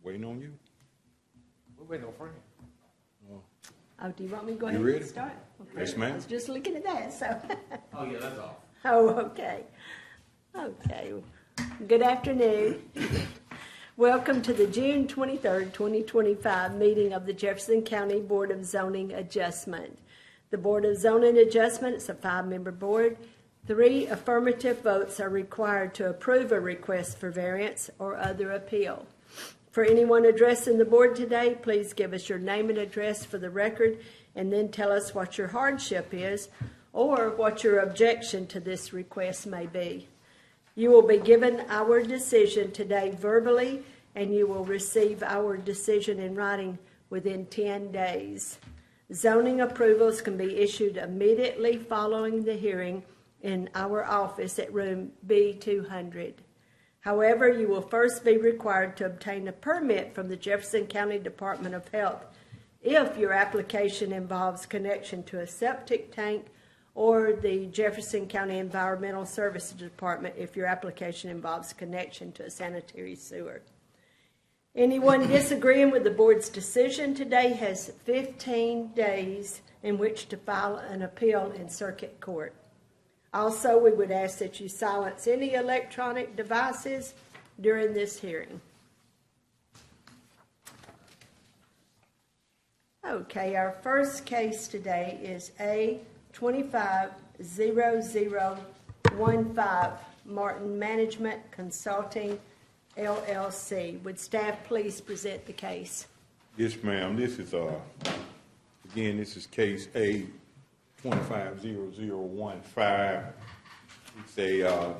Waiting on you. We're waiting on Frank. Oh, do you want me to go ahead ready? and start? Okay. Yes, ma'am. I was just looking at that, so. Oh, yeah, that's all. Oh, okay. Okay. Good afternoon. Welcome to the June 23rd, 2025 meeting of the Jefferson County Board of Zoning Adjustment. The Board of Zoning Adjustment is a 5-member board. 3 affirmative votes are required to approve a request for variance or other appeal. For anyone addressing the board today, please give us your name and address for the record, and then tell us what your hardship is or what your objection to this request may be. You will be given our decision today verbally, and you will receive our decision in writing within 10 days. Zoning approvals can be issued immediately following the hearing in our office at room B200. However, you will first be required to obtain a permit from the Jefferson County Department of Health if your application involves connection to a septic tank, or the Jefferson County Environmental Services Department if your application involves connection to a sanitary sewer. Anyone disagreeing with the board's decision today has 15 days in which to file an appeal in circuit court. Also, we would ask that you silence any electronic devices during this hearing. Okay, our first case today is A250015, Martin Management Consulting, LLC. Would staff please present the case? Yes, ma'am. This is again, this is case A250015. It's a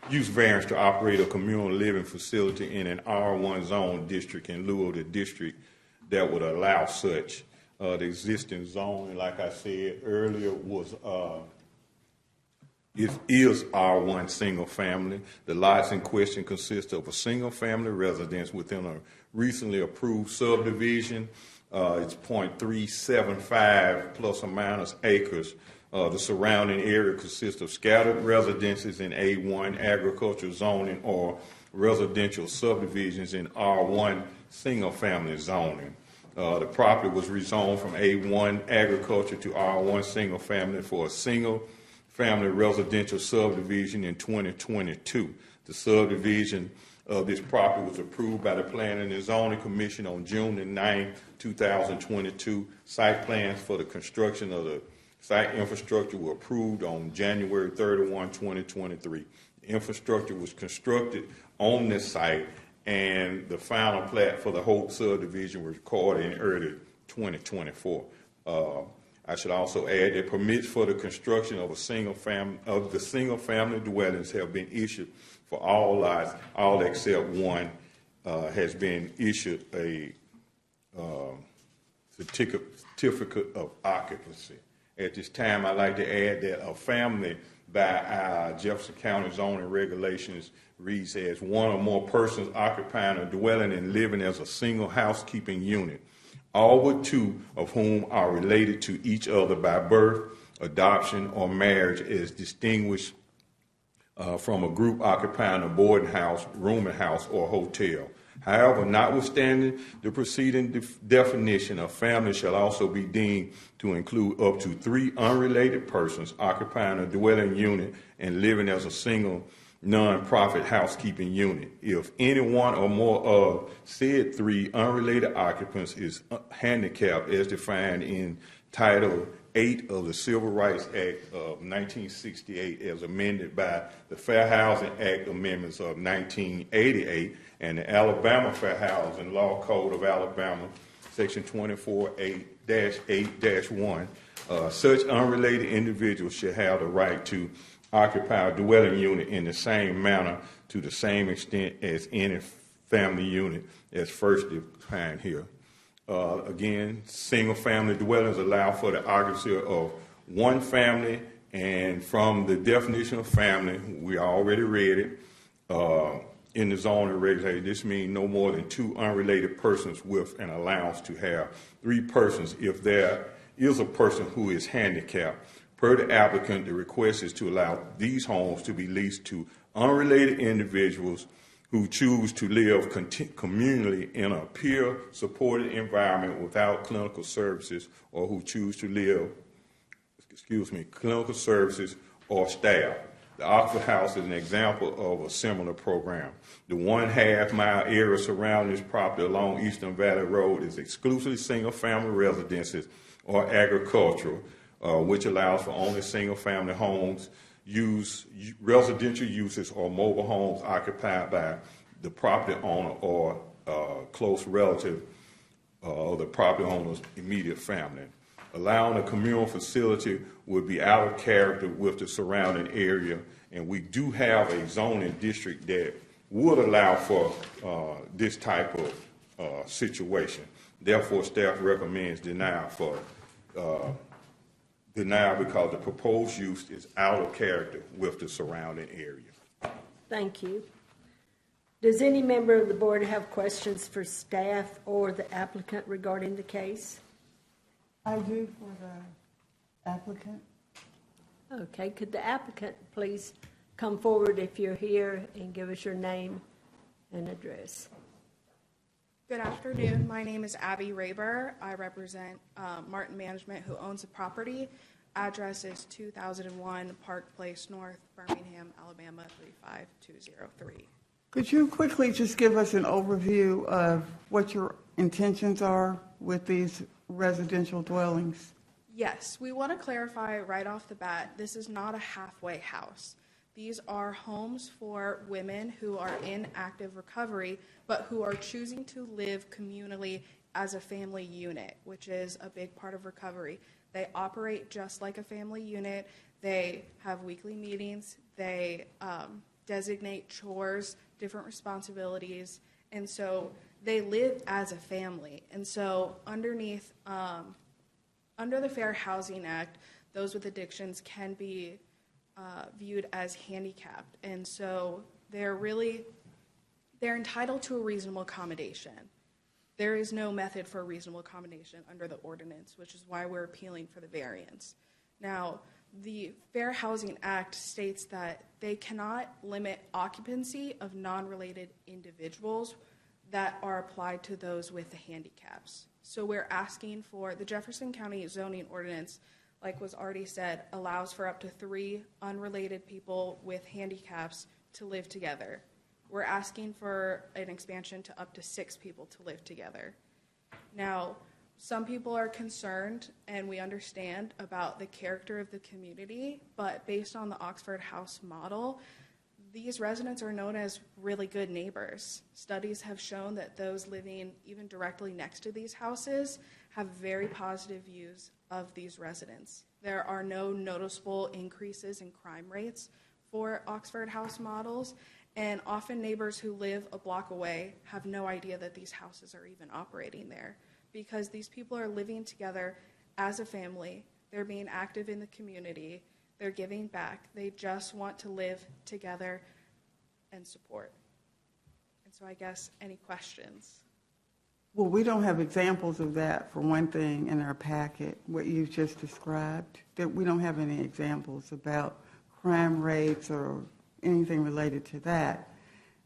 use variance to operate a communal living facility in an R1 zone district in lieu of the district that would allow such. The existing zone, like I said earlier, was it is R1 single family. The lots in question consist of a single family residence within a recently approved subdivision. It's 0.375 plus or minus acres. The surrounding area consists of scattered residences in A1 agricultural zoning or residential subdivisions in R1 single family zoning. The property was rezoned from A1 agriculture to R1 single family for a single family residential subdivision in 2022. The subdivision of this property was approved by the Planning and Zoning Commission on June 9, 2022. Site plans for the construction of the site infrastructure were approved on January 31, 2023. The infrastructure was constructed on this site, and the final plat for the whole subdivision was recorded in early 2024. I should also add that permits for the construction of the single family dwellings have been issued for all lots. All except one has been issued a certificate of occupancy. At this time, I'd like to add that a family by our Jefferson County zoning regulations reads as one or more persons occupying a dwelling and living as a single housekeeping unit, all but 2 of whom are related to each other by birth, adoption, or marriage, as distinguished from a group occupying a boarding house, rooming house, or hotel. However, notwithstanding the preceding definition, a family shall also be deemed to include up to 3 unrelated persons occupying a dwelling unit and living as a single non-profit housekeeping unit. If any one or more of said 3 unrelated occupants is handicapped as defined in Title 8 of the Civil Rights Act of 1968 as amended by the Fair Housing Act amendments of 1988 and the Alabama Fair Housing Law Code of Alabama, Section 24-8-1, such unrelated individuals should have the right to occupy a dwelling unit in the same manner to the same extent as any family unit as first defined here. Again, single family dwellings allow for the occupancy of one family, and from the definition of family, we already read it in the zoning regulations. This means no more than 2 unrelated persons with an allowance to have 3 persons if there is a person who is handicapped. Per the applicant, the request is to allow these homes to be leased to unrelated individuals who choose to live communally in a peer-supported environment without clinical services, or who choose to live, clinical services or staff. The Oxford House is an example of a similar program. The 1/2 mile area surrounding this property along Eastern Valley Road is exclusively single-family residences or agricultural, which allows for only single-family homes, residential uses, or mobile homes occupied by the property owner or close relative of the property owner's immediate family. Allowing a communal facility would be out of character with the surrounding area, and we do have a zoning district that would allow for this type of situation. Therefore, staff recommends denial because the proposed use is out of character with the surrounding area. Thank you. Does any member of the board have questions for staff or the applicant regarding the case? I do for the applicant. Okay, could the applicant please come forward if you're here and give us your name and address? Good afternoon. My name is Abby Raber. I represent Martin Management, who owns the property. Address is 2001 Park Place North, Birmingham, Alabama 35203. Could you quickly just give us an overview of what your intentions are with these residential dwellings? Yes, we want to clarify right off the bat, this is not a halfway house. These are homes for women who are in active recovery, but who are choosing to live communally as a family unit, which is a big part of recovery. They operate just like a family unit. They have weekly meetings. They designate chores, different responsibilities, and so they live as a family. And so underneath, under the Fair Housing Act, those with addictions can be viewed as handicapped, and so they're entitled to a reasonable accommodation. There is no method for a reasonable accommodation under the ordinance, which is why we're appealing for the variance. Now, the Fair Housing Act states that they cannot limit occupancy of non-related individuals that are applied to those with the handicaps. So we're asking for the Jefferson County zoning ordinance, like was already said, allows for up to 3 unrelated people with handicaps to live together. We're asking for an expansion to up to 6 people to live together. Now, some people are concerned, and we understand, about the character of the community, but based on the Oxford House model, these residents are known as really good neighbors. Studies have shown that those living even directly next to these houses have very positive views of these residents. There are no noticeable increases in crime rates for Oxford House models, and often neighbors who live a block away have no idea that these houses are even operating there, because these people are living together as a family. They're being active in the community. They're giving back. They just want to live together and support. And so I guess any questions? Well, we don't have examples of that, for one thing, in our packet, what you've just described. That we don't have any examples about crime rates or anything related to that.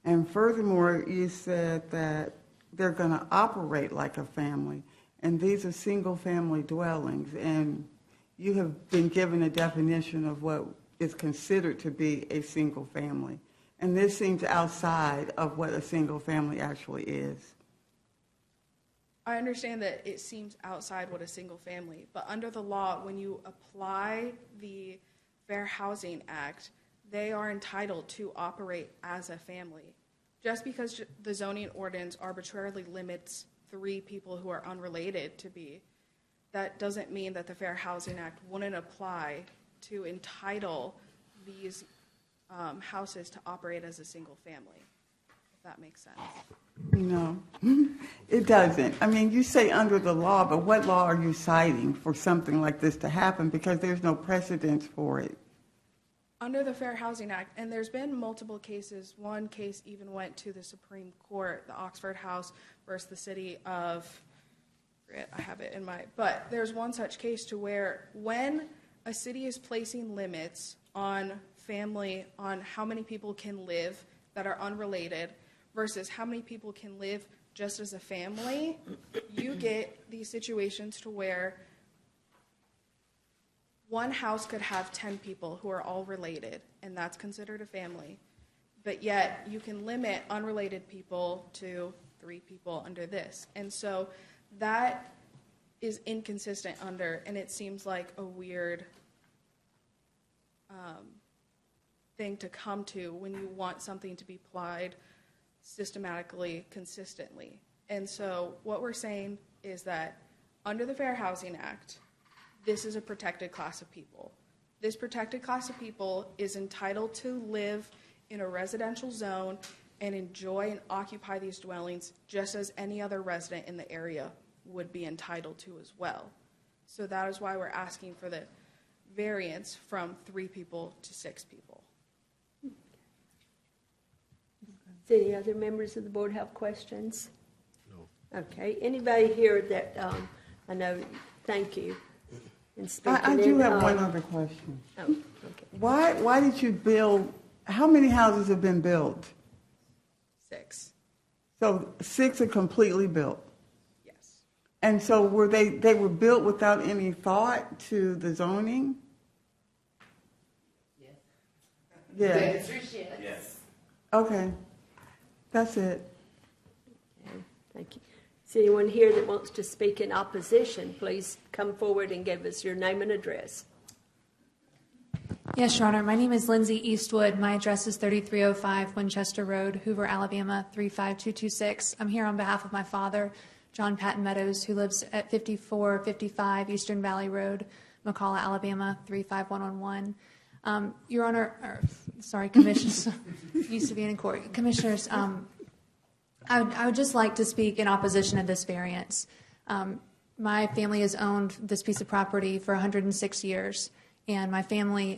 And furthermore, you said that they're going to operate like a family, and these are single-family dwellings, and you have been given a definition of what is considered to be a single family, and this seems outside of what a single family actually is. I understand that it seems outside what a single family, but under the law, when you apply the Fair Housing Act, they are entitled to operate as a family. Just because the zoning ordinance arbitrarily limits 3 people who are unrelated to be, that doesn't mean that the Fair Housing Act wouldn't apply to entitle these houses to operate as a single family, if that makes sense. No, it doesn't. I mean, you say under the law, but what law are you citing for something like this to happen? Because there's no precedence for it. Under the Fair Housing Act, and there's been multiple cases. One case even went to the Supreme Court, the Oxford House versus the city of, I have it in my, but there's one such case to where when a city is placing limits on family, on how many people can live that are unrelated, versus how many people can live just as a family, you get these situations to where one house could have 10 people who are all related, and that's considered a family. But yet, you can limit unrelated people to 3 people under this. And so that is inconsistent under, and it seems like a weird thing to come to when you want something to be applied systematically, consistently. And so what we're saying is that under the Fair Housing Act, this is a protected class of people. This protected class of people is entitled to live in a residential zone and enjoy and occupy these dwellings just as any other resident in the area would be entitled to as well. So that is why we're asking for the variance from 3 people to 6 people. Does any other members of the board have questions? No. Okay, anybody here that, I know, thank you. I do have one other question. Oh, okay. Why did you build, how many houses have been built? 6. So 6 are completely built. Yes. And so were they were built without any thought to the zoning? Yes. Yeah. Yes. Okay. That's it. Okay, thank you. Is anyone here that wants to speak in opposition? Please come forward and give us your name and address. Yes, Your Honor. My name is Lindsay Eastwood. My address is 3305 Winchester Road, Hoover, Alabama, 35226. I'm here on behalf of my father, John Patton Meadows, who lives at 5455 Eastern Valley Road, McCalla, Alabama, 35111. Your Honor, Commissioners, used to be in court. Commissioners, I would just like to speak in opposition to this variance. My family has owned this piece of property for 106 years, and my family,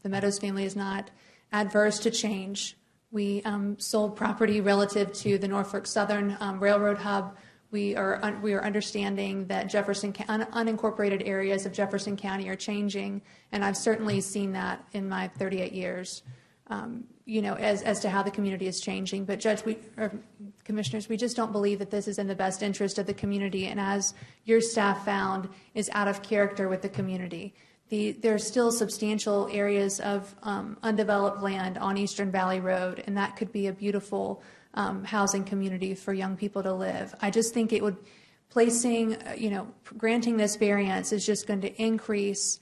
the Meadows family, is not adverse to change. We sold property relative to the Norfolk Southern Railroad hub. We are understanding that unincorporated areas of Jefferson County are changing, and I've certainly seen that in my 38 years, as to how the community is changing. But Commissioners, we just don't believe that this is in the best interest of the community, and as your staff found, is out of character with the community. There are still substantial areas of undeveloped land on Eastern Valley Road, and that could be a beautiful housing community for young people to live. I just think it would, granting this variance is just going to increase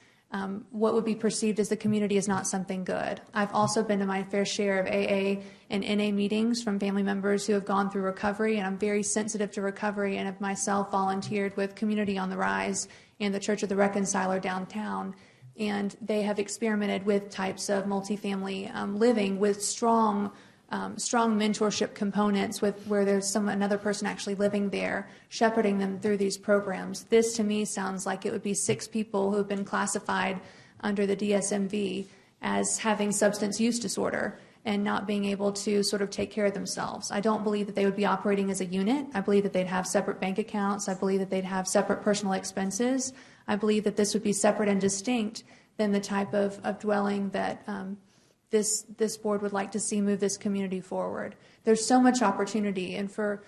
what would be perceived as the community is not something good. I've also been to my fair share of AA and NA meetings from family members who have gone through recovery, and I'm very sensitive to recovery, and have myself volunteered with Community on the Rise and the Church of the Reconciler downtown, and they have experimented with types of multifamily living with strong mentorship components, where there's another person actually living there, shepherding them through these programs. This, to me, sounds like it would be 6 people who have been classified under the DSMV as having substance use disorder and not being able to sort of take care of themselves. I don't believe that they would be operating as a unit. I believe that they'd have separate bank accounts. I believe that they'd have separate personal expenses. I believe that this would be separate and distinct than the type of dwelling that this board would like to see move this community forward. There's so much opportunity, and for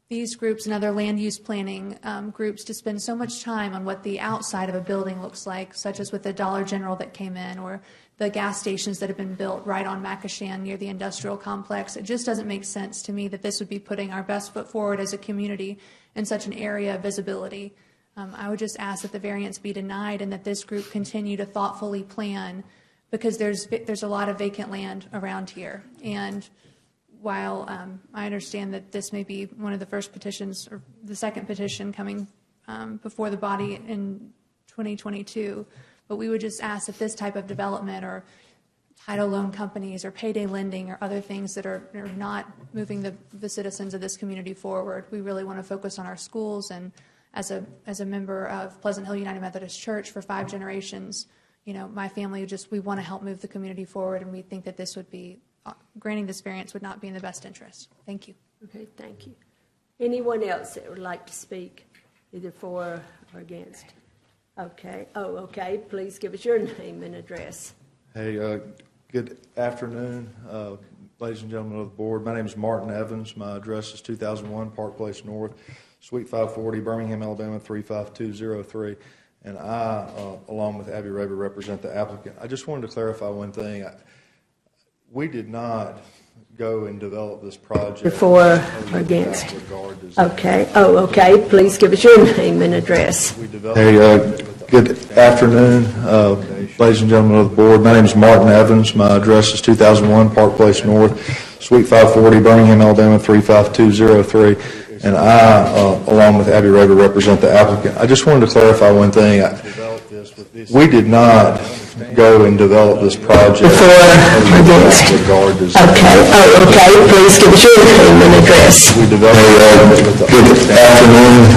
these groups and other land use planning groups to spend so much time on what the outside of a building looks like, such as with the Dollar General that came in, or the gas stations that have been built right on Macashan near the industrial complex. It just doesn't make sense to me that this would be putting our best foot forward as a community in such an area of visibility. I would just ask that the variance be denied and that this group continue to thoughtfully plan, because there's a lot of vacant land around here. And while I understand that this may be one of the first petitions, or the second petition coming before the body in 2022, but we would just ask that this type of development, or title loan companies, or payday lending, or other things that are not moving the citizens of this community forward. We really want to focus on our schools, and as a member of Pleasant Hill United Methodist Church for 5 generations, my family we want to help move the community forward, and we think that this would be, granting this variance would not be in the best interest. Thank you. Okay, thank you. Anyone else that would like to speak, either for or against? Okay. Oh, okay. Please give us your name and address. Hey, good afternoon. ladies and gentlemen of the board. My name is Martin Evans. My address is 2001 Park Place North, Suite 540, Birmingham, Alabama 35203. And I, along with Abby Raber, represent the applicant. I just wanted to clarify one thing. We did not go and develop this project For or against? without regard to zoning. Okay. Oh, okay. Please give us your name and address. We developed good afternoon, ladies and gentlemen of the board. My name is Martin Evans. My address is 2001 Park Place North, Suite 540, Birmingham, Alabama 35203. And I, along with Abby Raber, represent the applicant. I just wanted to clarify one thing. We did not go and develop this project For or against? without regard to zoning. Okay. Oh, okay. Please give us your name and address. We developed good afternoon,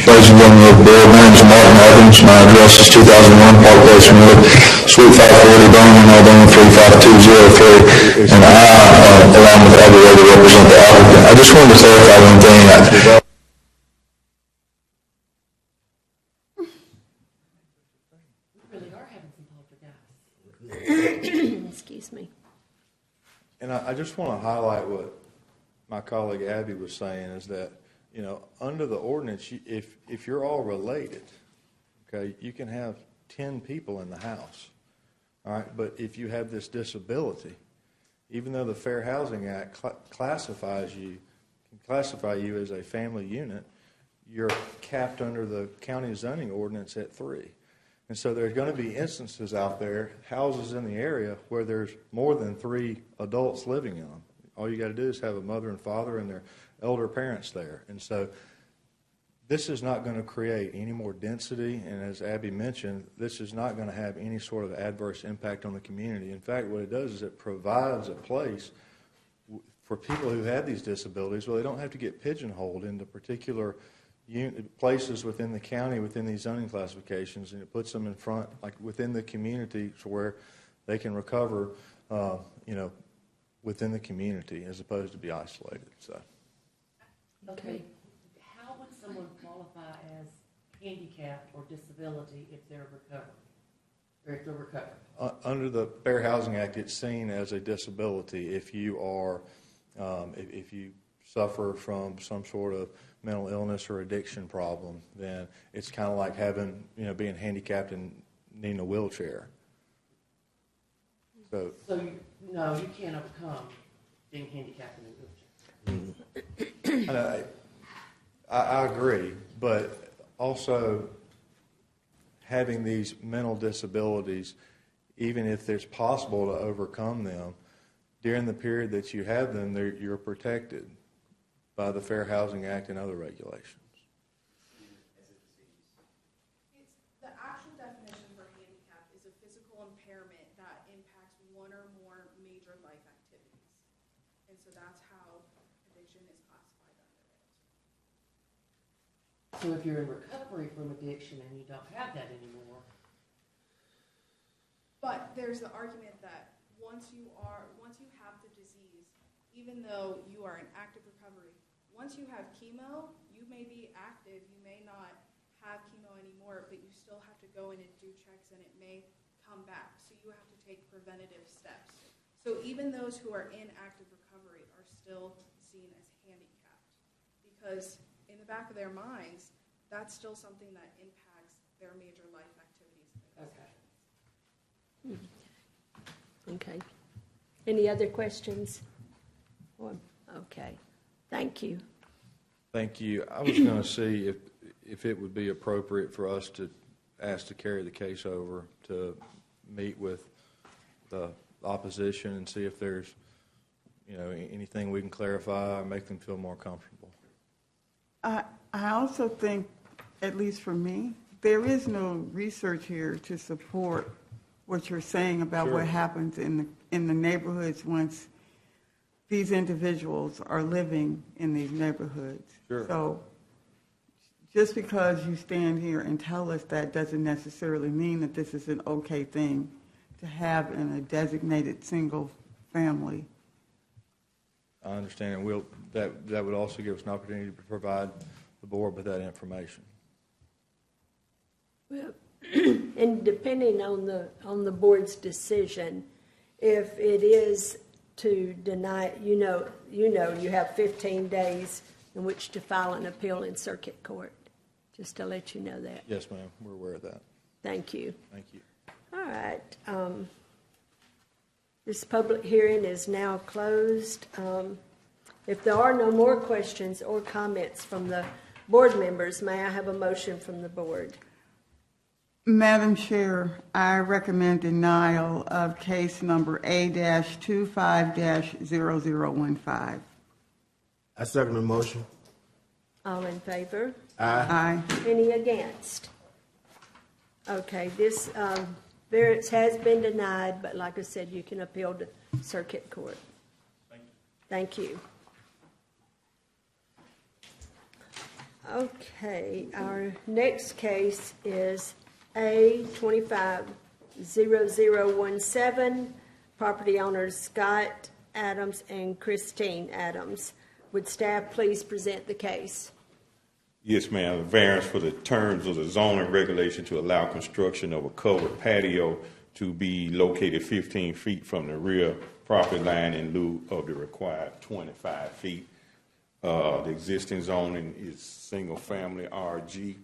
ladies and gentlemen of the board. My name is Martin Evans. My address is 2001 Park Place North, Suite 540, Birmingham, Alabama 35203. And I, along with Abby Raber, represent the applicant. I just wanted to clarify one thing. Excuse me. And I just want to highlight what my colleague Abby was saying is that, you know, under the ordinance, if you're all related, okay, you can have 10 people in the house, all right? But if you have this disability, even though the Fair Housing Act can classify you as a family unit, you're capped under the county zoning ordinance at 3. And so there's going to be instances out there, houses in the area, where there's more than 3 adults living in them. All you got to do is have a mother and father and their elder parents there. And so this is not going to create any more density, and as Abby mentioned, this is not going to have any sort of adverse impact on the community. In fact, what it does is it provides a place for people who have these disabilities where they don't have to get pigeonholed into particular places within the county, within these zoning classifications, and it puts them in front, like within the community, to where they can recover, you know, within the community as opposed to be isolated. So, Okay, how would someone qualify as handicapped or disability if they're recovered, or if they're recovered? Under the Fair Housing Act, it's seen as a disability if you are, if you suffer from some sort of mental illness or addiction problem, then it's kind of like having, you know, being handicapped and needing a wheelchair. So No, you can't overcome being handicapped in a wheelchair. I agree, but also having these mental disabilities, even if it's possible to overcome them, during the period that you have them, you're protected by the Fair Housing Act and other regulations. The actual definition for handicap is a physical impairment that impacts one or more major life activities. And so that's how addiction is classified under it. So if you're in recovery from addiction and you don't have that anymore. But there's the argument that once you have the disease, even though you are in active recovery, once you have chemo, you may be active, you may not have chemo anymore, but you still have to go in and do checks and it may come back. So you have to take preventative steps. So even those who are in active recovery are still seen as handicapped because in the back of their minds, that's still something that impacts their major life activities. Okay. Any other questions? Okay. Thank you. Thank you. I was going to see if it would be appropriate for us to ask to carry the case over to meet with the opposition and see if there's, you know, anything we can clarify or make them feel more comfortable. I also think, at least for me, there is no research here to support what you're saying about Sure. what happens in the neighborhoods once these individuals are living in these neighborhoods. Sure. So just because you stand here and tell us that doesn't necessarily mean that this is an okay thing to have in a designated single family. I understand, and that would also give us an opportunity to provide the board with that information. Well, and depending on the board's decision, if it is to deny, you have 15 days in which to file an appeal in circuit court, just to let you know that. Yes, ma'am, we're aware of that. Thank you. Thank you. All right. This public hearing is now closed. If there are no more questions or comments from the board members, may I have a motion from the board? Madam Chair, I recommend denial of case number A-25-0015. I second the motion. All in favor? Aye. Any against? Okay, this variance has been denied, but like I said, you can appeal to circuit court. Thank you. Okay, our next case is A-25-0017, property owners Scott Adams and Christine Adams. Would staff please present the case? Yes, ma'am. Variance for the terms of the zoning regulation to allow construction of a covered patio to be located 15 feet from the rear property line in lieu of the required 25 feet. The existing zoning is single-family RG.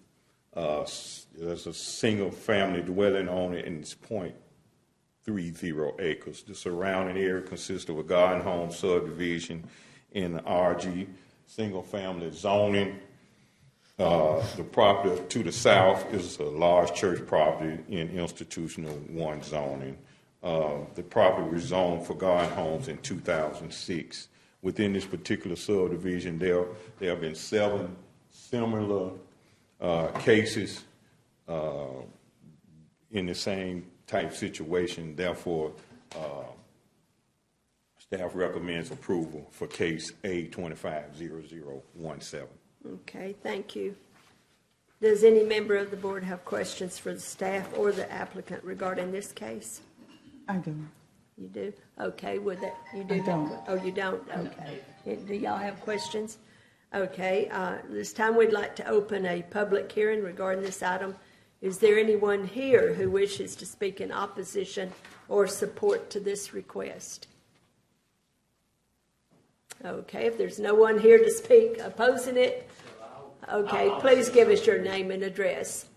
There's a single-family dwelling on it, and it's 0.30 acres. The surrounding area consists of a garden home subdivision in the RG single-family zoning. The property to the south is a large church property in institutional 1 zoning. The property was zoned for garden homes in 2006. Within this particular subdivision, there have been 7 similar cases in the same type situation. Therefore, staff recommends approval for case A-25-0017. Okay, thank you. Does any member of the board have questions for the staff or the applicant regarding this case? I do. You do? Okay, would that, you do? I don't. Oh, you don't? Okay. Do y'all have questions? Okay, this time we'd like to open a public hearing regarding this item. Is there anyone here who wishes to speak in opposition or support to this request? Okay, if there's no one here to speak opposing it, okay, please give us your name and address.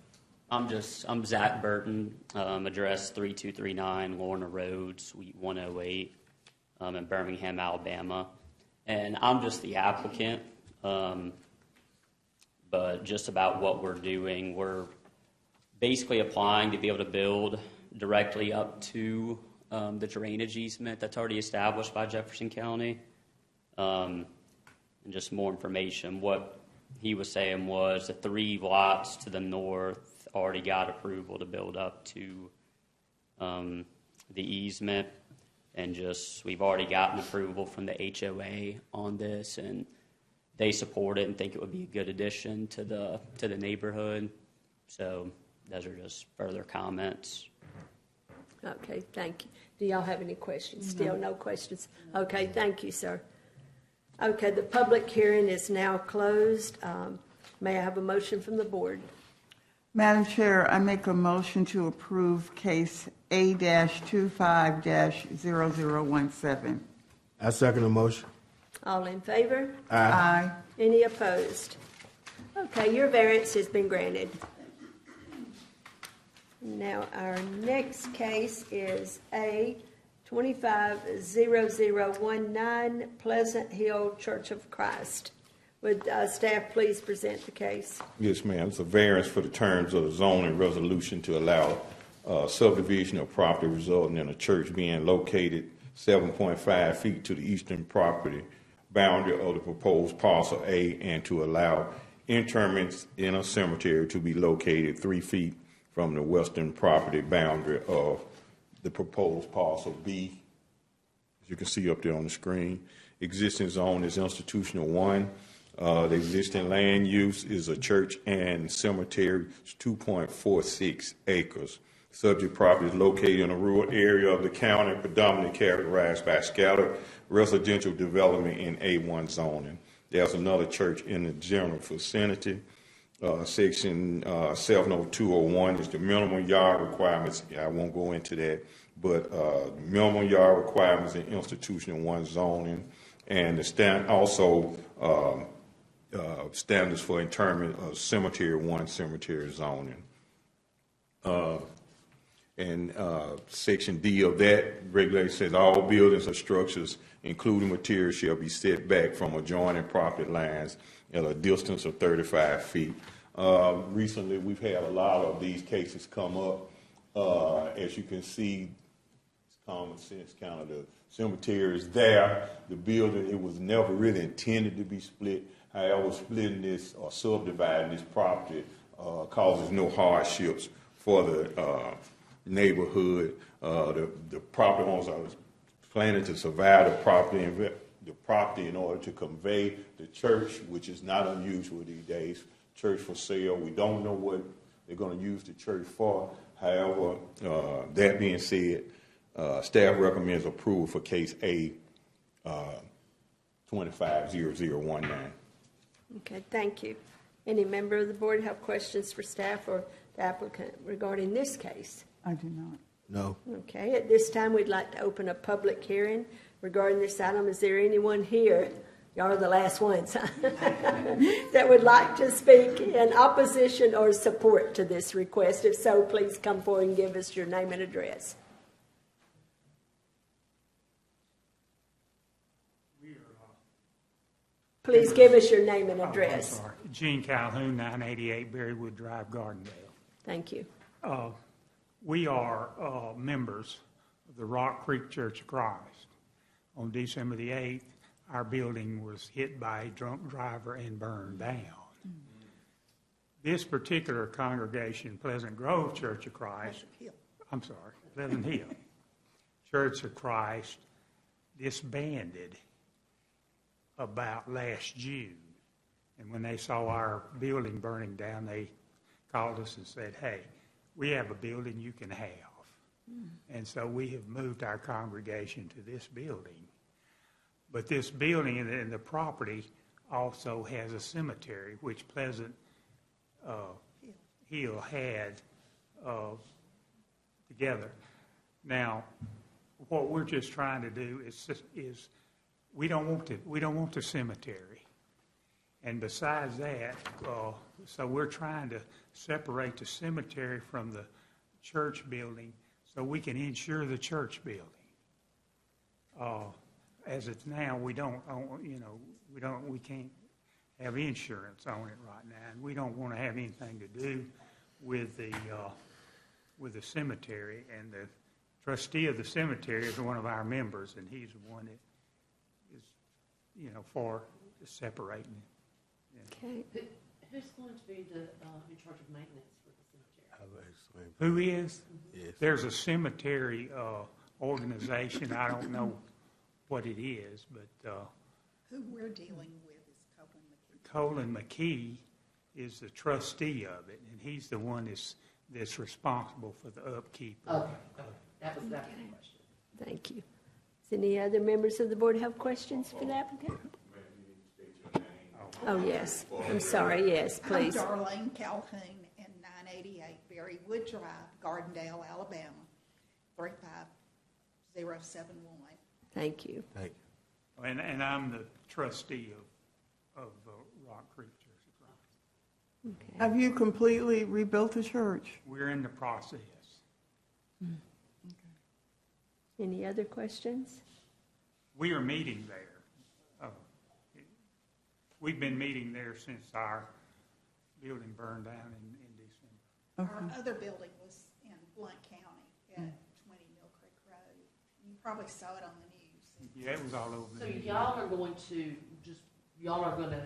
I'm Zach Burton, address 3239 Lorna Road, Suite 108, in Birmingham, Alabama. And I'm just the applicant, but just about what we're doing. We're basically applying to be able to build directly up to the drainage easement that's already established by Jefferson County. And just more information. What he was saying was the 3 lots to the north already got approval to build up to the easement, and just we've already gotten approval from the HOA on this, and they support it and think it would be a good addition to the neighborhood. So those are just further comments. Okay, thank you. Do y'all have any questions? Still no questions? Okay, thank you, sir. Okay, the public hearing is now closed. May I have a motion from the board? Madam Chair, I make a motion to approve case A-25-0017. I second the motion. All in favor? Aye. Any opposed? Okay, your variance has been granted. Now, our next case is A-25-0019 Pleasant Hill Church of Christ. Would staff please present the case? Yes, ma'am. It's a variance for the terms of the zoning resolution to allow subdivision of property resulting in a church being located 7.5 feet to the eastern property boundary of the proposed parcel A, and to allow interments in a cemetery to be located 3 feet from the western property boundary of the proposed parcel B. As you can see up there on the screen, existing zone is institutional 1. The existing land use is a church and cemetery. It's 2.46 acres. Subject property is located in a rural area of the county, predominantly characterized by scattered residential development in A1 zoning. There's another church in the general vicinity. Section 70201 is the minimum yard requirements. I won't go into that, but minimum yard requirements in institutional one zoning, and the standards for interment of cemetery one cemetery zoning. And Section D of that regulation says all buildings or structures, including materials, shall be set back from adjoining property lines at a distance of 35 feet. Recently, we've had a lot of these cases come up. As you can see, it's common sense, kind of the cemetery is there. The building, it was never really intended to be split. However, splitting this or subdividing this property causes no hardships for the neighborhood. The property owners are planning to survive the property in order to convey the church, which is not unusual these days. Church for sale. We don't know what they're going to use the church for. However, that being said, staff recommends approval for case A 250019. Okay, thank you. Any member of the board have questions for staff or the applicant regarding this case? I do not. No. Okay, at this time, we'd like to open a public hearing regarding this item. Is there anyone here, y'all are the last ones, that would like to speak in opposition or support to this request? If so, please come forward and give us your name and address. Please give us your name and address. I'm sorry. Gene Calhoun, 988 Berrywood Drive, Gardendale. Thank you. We are members of the Rock Creek Church of Christ. On December the 8th, our building was hit by a drunk driver and burned down. This particular congregation, Pleasant Grove Church of Christ, Pleasant Hill Church of Christ, disbanded about last June. And when they saw our building burning down, they called us and said, hey, we have a building you can have. And so we have moved our congregation to this building. But this building and the property also has a cemetery, which Pleasant Hill had together. Now, what we're just trying to do is we don't want the cemetery. And besides that, so we're trying to separate the cemetery from the church building so we can insure the church building. As it's now, we can't have insurance on it right now, and we don't want to have anything to do with the cemetery. And the trustee of the cemetery is one of our members, and he's the one that is, for separating it. Okay. Who's going to be in charge of maintenance for the cemetery? Who is? Yes. There's a cemetery organization. I don't know what it is, but Who we're dealing with is McKee. Colin McKee is the trustee of it, and he's the one that's responsible for the upkeep. Okay. That was the question. Thank you. Does any other members of the board have questions for the applicant? Oh, yes. I'm sorry. Yes, please. I'm Darlene Calhoun in 988 Berrywood Drive, Gardendale, Alabama, 35071. Thank you. Thank you. And I'm the trustee of Rock Creek Church of Christ. Okay. Have you completely rebuilt the church? We're in the process. Any other questions? We are meeting there. We've been meeting there since our building burned down in December. Our other building was in Blount County at 20 Mill Creek Road. You probably saw it on the news. Yeah, it was all over So the news. y'all are going to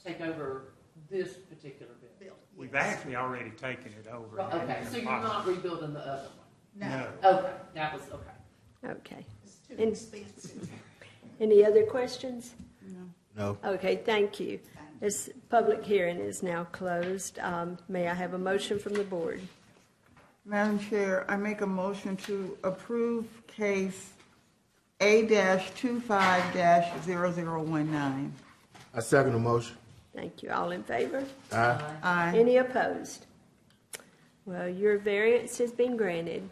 take over this particular building? We've actually already taken it over. Okay, so you're not rebuilding the other one? No. Okay, that was, okay. Okay. It's too expensive. Any other questions? No. Okay, thank you. This public hearing is now closed. May I have a motion from the board? Madam Chair, I make a motion to approve case A-25-0019. I second the motion. Thank you. All in favor? Aye. Aye. Any opposed? Well, your variance has been granted.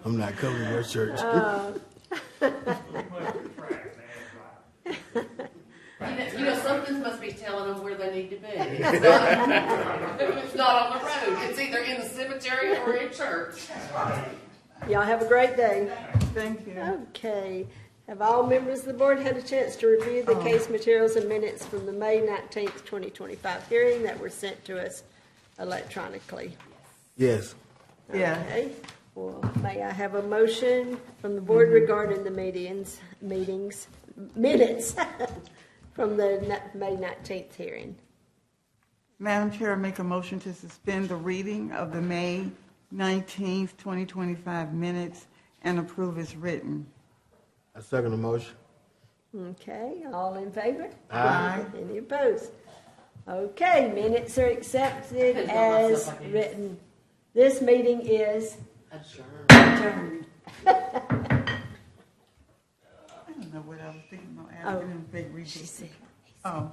I'm not coming to your church. You know, something must be telling them where they need to be. It's not on the road. It's either in the cemetery or in church. Y'all have a great day. Thank you. Okay. Have all members of the board had a chance to review the case materials and minutes from the May 19th, 2025 hearing that were sent to us electronically? Yes. Yeah. Okay. Well, may I have a motion from the board regarding the minutes from the May 19th hearing? Madam Chair, I make a motion to suspend the reading of the May 19th, 2025 minutes and approve as written. I second the motion. Okay, all in favor? Aye. Any opposed? Okay, minutes are accepted as written. This meeting is Adjourned. adjourned. I don't know what I was thinking about. Oh. Big She reading. said, Oh.